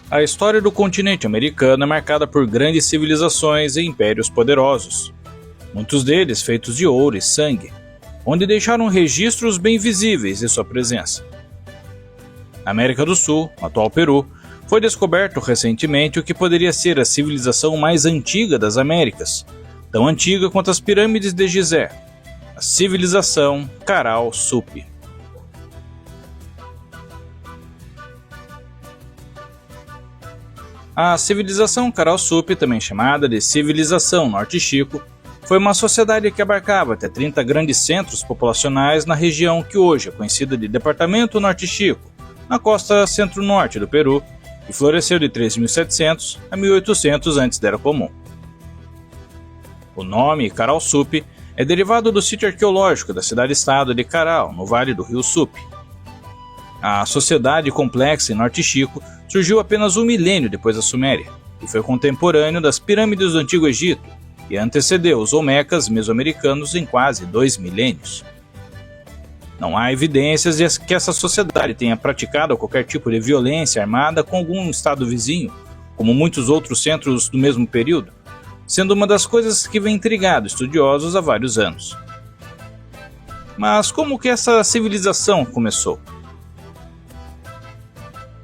A história do continente americano é marcada por grandes civilizações e impérios poderosos, muitos deles feitos de ouro e sangue, onde deixaram registros bem visíveis de sua presença. Na América do Sul, no atual Peru, foi descoberto recentemente o que poderia ser a civilização mais antiga das Américas, tão antiga quanto as pirâmides de Gizé, a civilização Caral Supi. A civilização Caral Supi, também chamada de Civilização Norte Chico, foi uma sociedade que abarcava até 30 grandes centros populacionais na região que hoje é conhecida de Departamento Norte Chico, na costa centro-norte do Peru, e floresceu de 3.700 a 1.800 antes da Era Comum. O nome Caral Supi é derivado do sítio arqueológico da cidade-estado de Caral, no vale do rio Supi. A sociedade complexa em Norte Chico surgiu apenas um milênio depois da Suméria, e foi contemporâneo das pirâmides do Antigo Egito, e antecedeu os Olmecas mesoamericanos em quase 2 milênios. Não há evidências de que essa sociedade tenha praticado qualquer tipo de violência armada com algum estado vizinho, como muitos outros centros do mesmo período, sendo uma das coisas que vem intrigado estudiosos há vários anos. Mas como que essa civilização começou?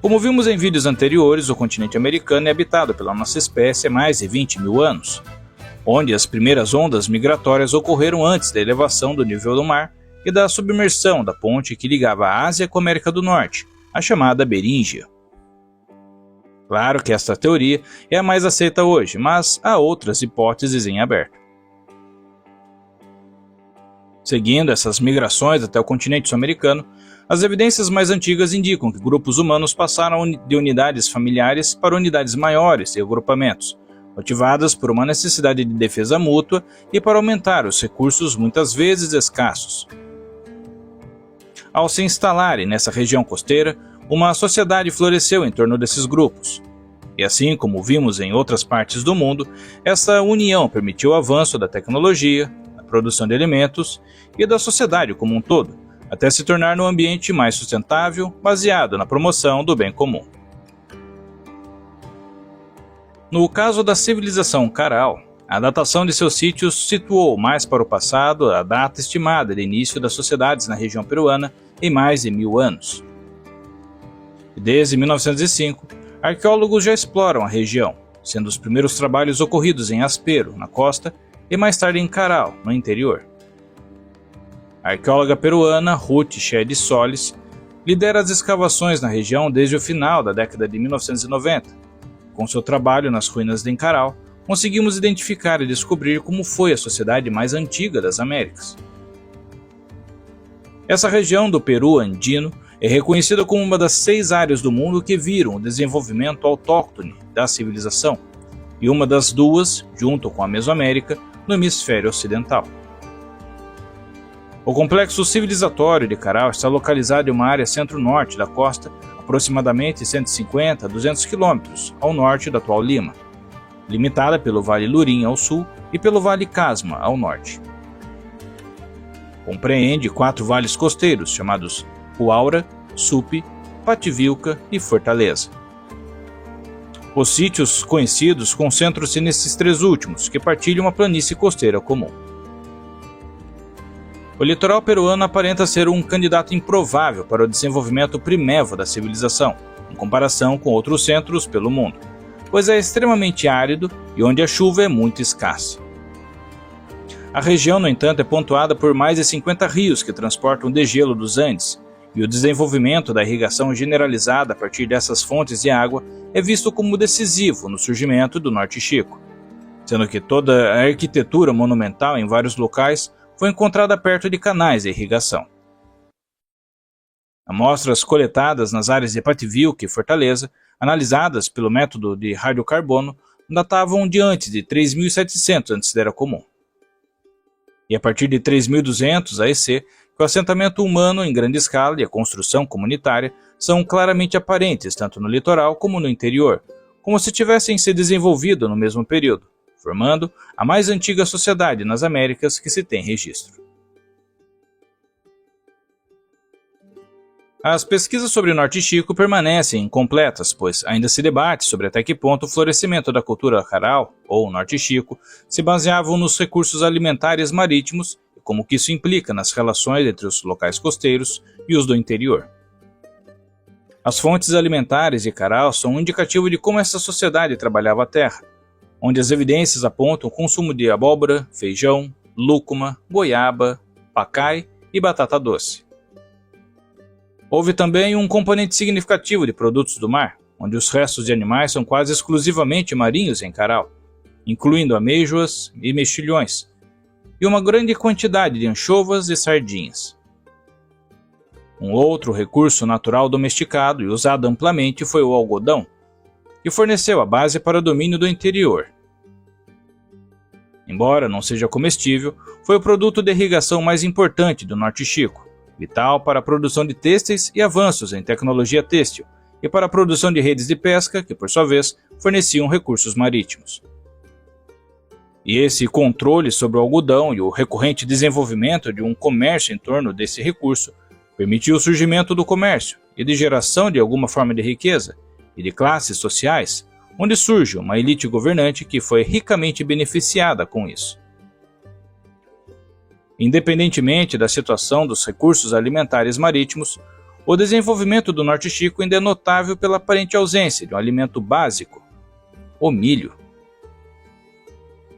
Como vimos em vídeos anteriores, o continente americano é habitado pela nossa espécie há mais de 20 mil anos, onde as primeiras ondas migratórias ocorreram antes da elevação do nível do mar e da submersão da ponte que ligava a Ásia com a América do Norte, a chamada Beríngia. Claro que esta teoria é a mais aceita hoje, mas há outras hipóteses em aberto. Seguindo essas migrações até o continente sul-americano, as evidências mais antigas indicam que grupos humanos passaram de unidades familiares para unidades maiores e agrupamentos, motivadas por uma necessidade de defesa mútua e para aumentar os recursos muitas vezes escassos. Ao se instalarem nessa região costeira, uma sociedade floresceu em torno desses grupos. E assim como vimos em outras partes do mundo, essa união permitiu o avanço da tecnologia, da produção de alimentos e da sociedade como um todo, até se tornar um ambiente mais sustentável, baseado na promoção do bem comum. No caso da civilização Caral, a datação de seus sítios situou mais para o passado a data estimada de início das sociedades na região peruana em mais de 1000 anos. Desde 1905, arqueólogos já exploram a região, sendo os primeiros trabalhos ocorridos em Aspero, na costa, e mais tarde em Caral, no interior. A arqueóloga peruana Ruth Shed Solis lidera as escavações na região desde o final da década de 1990. Com seu trabalho nas ruínas de Encaral, conseguimos identificar e descobrir como foi a sociedade mais antiga das Américas. Essa região do Peru andino é reconhecida como uma das 6 áreas do mundo que viram o desenvolvimento autóctone da civilização, e uma das 2, junto com a Mesoamérica, no hemisfério ocidental. O complexo civilizatório de Caral está localizado em uma área centro-norte da costa, aproximadamente 150 a 200 quilômetros ao norte da atual Lima, limitada pelo Vale Lurim ao sul e pelo Vale Casma ao norte. Compreende 4 vales costeiros chamados Huaura, Supi, Pativilca e Fortaleza. Os sítios conhecidos concentram-se nesses 3 últimos, que partilham uma planície costeira comum. O litoral peruano aparenta ser um candidato improvável para o desenvolvimento primevo da civilização, em comparação com outros centros pelo mundo, pois é extremamente árido e onde a chuva é muito escassa. A região, no entanto, é pontuada por mais de 50 rios que transportam degelo dos Andes, e o desenvolvimento da irrigação generalizada a partir dessas fontes de água é visto como decisivo no surgimento do Norte Chico, sendo que toda a arquitetura monumental em vários locais foi encontrada perto de canais de irrigação. Amostras coletadas nas áreas de Pativilca e Fortaleza, analisadas pelo método de radiocarbono, datavam de antes de 3.700 antes da Era Comum. E a partir de 3.200 AEC, que o assentamento humano em grande escala e a construção comunitária são claramente aparentes tanto no litoral como no interior, como se tivessem se desenvolvido no mesmo período, formando a mais antiga sociedade nas Américas que se tem registro. As pesquisas sobre o Norte Chico permanecem incompletas, pois ainda se debate sobre até que ponto o florescimento da cultura Caral, ou Norte Chico, se baseavam nos recursos alimentares marítimos e como que isso implica nas relações entre os locais costeiros e os do interior. As fontes alimentares de Caral são um indicativo de como essa sociedade trabalhava a terra, onde as evidências apontam o consumo de abóbora, feijão, lúcuma, goiaba, pacai e batata doce. Houve também um componente significativo de produtos do mar, onde os restos de animais são quase exclusivamente marinhos em Caral, incluindo amêijoas e mexilhões, e uma grande quantidade de anchovas e sardinhas. Um outro recurso natural domesticado e usado amplamente foi o algodão, que forneceu a base para o domínio do interior. Embora não seja comestível, foi o produto de irrigação mais importante do Norte Chico, vital para a produção de têxteis e avanços em tecnologia têxtil, e para a produção de redes de pesca, que por sua vez forneciam recursos marítimos. E esse controle sobre o algodão e o recorrente desenvolvimento de um comércio em torno desse recurso permitiu o surgimento do comércio e de geração de alguma forma de riqueza e de classes sociais, onde surge uma elite governante que foi ricamente beneficiada com isso. Independentemente da situação dos recursos alimentares marítimos, o desenvolvimento do Norte Chico ainda é notável pela aparente ausência de um alimento básico, o milho.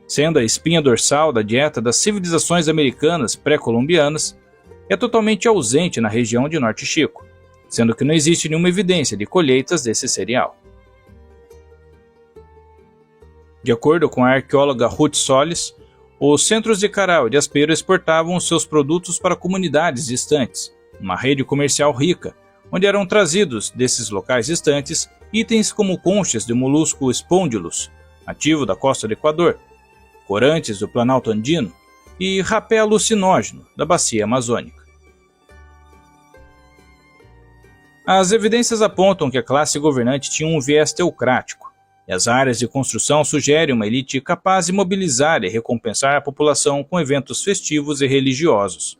Sendo a espinha dorsal da dieta das civilizações americanas pré-colombianas, é totalmente ausente na região de Norte Chico, sendo que não existe nenhuma evidência de colheitas desse cereal. De acordo com a arqueóloga Ruth Solis, os centros de Caral e de Aspeiro exportavam seus produtos para comunidades distantes, uma rede comercial rica, onde eram trazidos desses locais distantes itens como conchas de molusco Spondylus, nativo da costa do Equador, corantes do Planalto Andino e rapé alucinógeno da bacia amazônica. As evidências apontam que a classe governante tinha um viés teocrático, e as áreas de construção sugerem uma elite capaz de mobilizar e recompensar a população com eventos festivos e religiosos.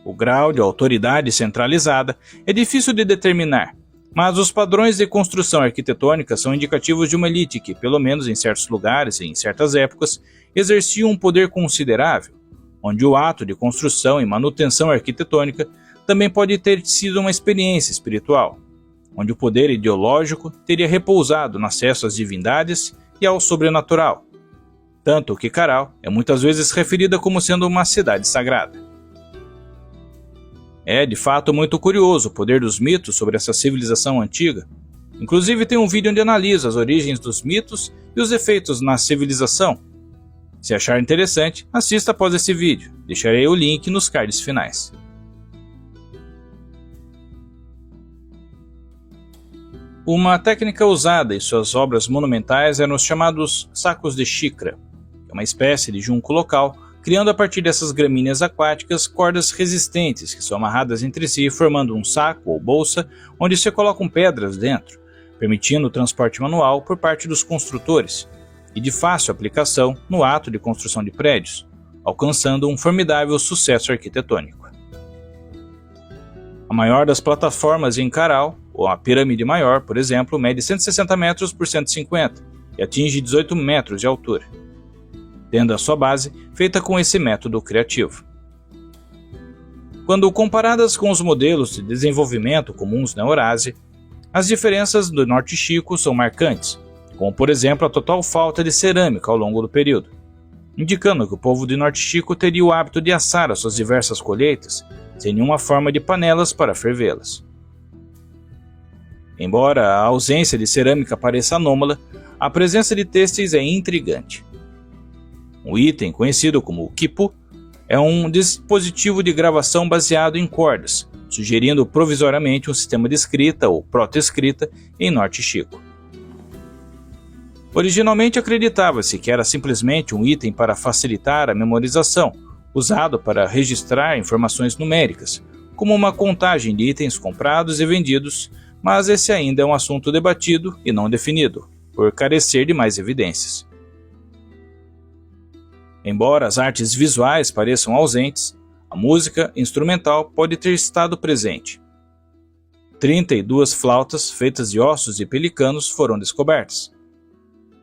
O grau de autoridade centralizada é difícil de determinar, mas os padrões de construção arquitetônica são indicativos de uma elite que, pelo menos em certos lugares e em certas épocas, exercia um poder considerável, onde o ato de construção e manutenção arquitetônica também pode ter sido uma experiência espiritual, onde o poder ideológico teria repousado no acesso às divindades e ao sobrenatural, tanto que Caral é muitas vezes referida como sendo uma cidade sagrada. É de fato muito curioso o poder dos mitos sobre essa civilização antiga. Inclusive tem um vídeo onde analisa as origens dos mitos e os efeitos na civilização. Se achar interessante, assista após esse vídeo, deixarei o link nos cards finais. Uma técnica usada em suas obras monumentais eram os chamados sacos de xícara, que é uma espécie de junco local, criando a partir dessas gramíneas aquáticas cordas resistentes que são amarradas entre si formando um saco ou bolsa onde se colocam pedras dentro, permitindo o transporte manual por parte dos construtores e de fácil aplicação no ato de construção de prédios, alcançando um formidável sucesso arquitetônico. A maior das plataformas em Caral, ou a pirâmide maior, por exemplo, mede 160 metros por 150 e atinge 18 metros de altura, tendo a sua base feita com esse método criativo. Quando comparadas com os modelos de desenvolvimento comuns na Eurásia, as diferenças do Norte Chico são marcantes, como por exemplo a total falta de cerâmica ao longo do período, indicando que o povo de Norte Chico teria o hábito de assar as suas diversas colheitas sem nenhuma forma de panelas para fervê-las. Embora a ausência de cerâmica pareça anômala, a presença de têxteis é intrigante. Um item conhecido como quipu é um dispositivo de gravação baseado em cordas, sugerindo provisoriamente um sistema de escrita ou proto-escrita em Norte Chico. Originalmente acreditava-se que era simplesmente um item para facilitar a memorização, usado para registrar informações numéricas, como uma contagem de itens comprados e vendidos, mas esse ainda é um assunto debatido e não definido, por carecer de mais evidências. Embora as artes visuais pareçam ausentes, a música instrumental pode ter estado presente. 32 flautas feitas de ossos de pelicanos foram descobertas.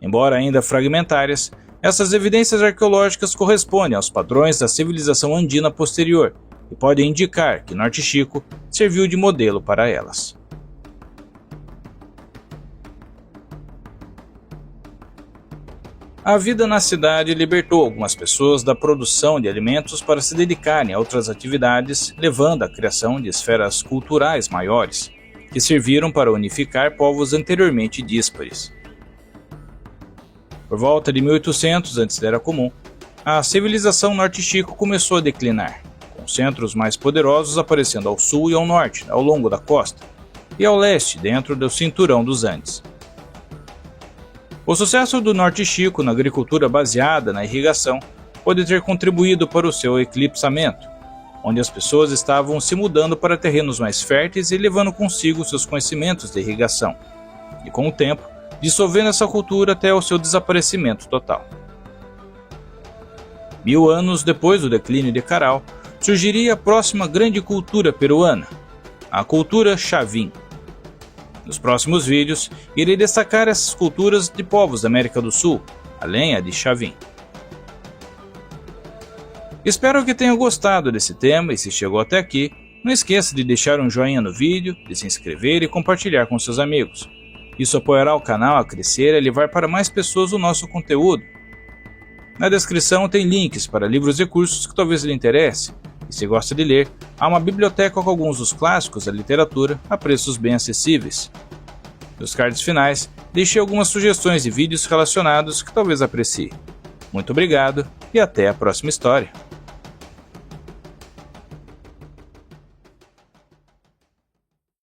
Embora ainda fragmentárias, essas evidências arqueológicas correspondem aos padrões da civilização andina posterior e podem indicar que Norte Chico serviu de modelo para elas. A vida na cidade libertou algumas pessoas da produção de alimentos para se dedicarem a outras atividades, levando à criação de esferas culturais maiores, que serviram para unificar povos anteriormente díspares. Por volta de 1800 antes da Era Comum, a civilização Norte Chico começou a declinar, com centros mais poderosos aparecendo ao sul e ao norte, ao longo da costa, e ao leste, dentro do cinturão dos Andes. O sucesso do Norte Chico na agricultura baseada na irrigação pode ter contribuído para o seu eclipsamento, onde as pessoas estavam se mudando para terrenos mais férteis e levando consigo seus conhecimentos de irrigação, e com o tempo, dissolvendo essa cultura até o seu desaparecimento total. 1000 anos depois do declínio de Caral, surgiria a próxima grande cultura peruana, a cultura Chavin. Nos próximos vídeos, irei destacar essas culturas de povos da América do Sul, além a de Chavin. Espero que tenham gostado desse tema e se chegou até aqui, não esqueça de deixar um joinha no vídeo, de se inscrever e compartilhar com seus amigos. Isso apoiará o canal a crescer e levar para mais pessoas o nosso conteúdo. Na descrição tem links para livros e cursos que talvez lhe interesse, e se gosta de ler, há uma biblioteca com alguns dos clássicos da literatura a preços bem acessíveis. Nos cards finais, deixei algumas sugestões de vídeos relacionados que talvez aprecie. Muito obrigado e até a próxima história.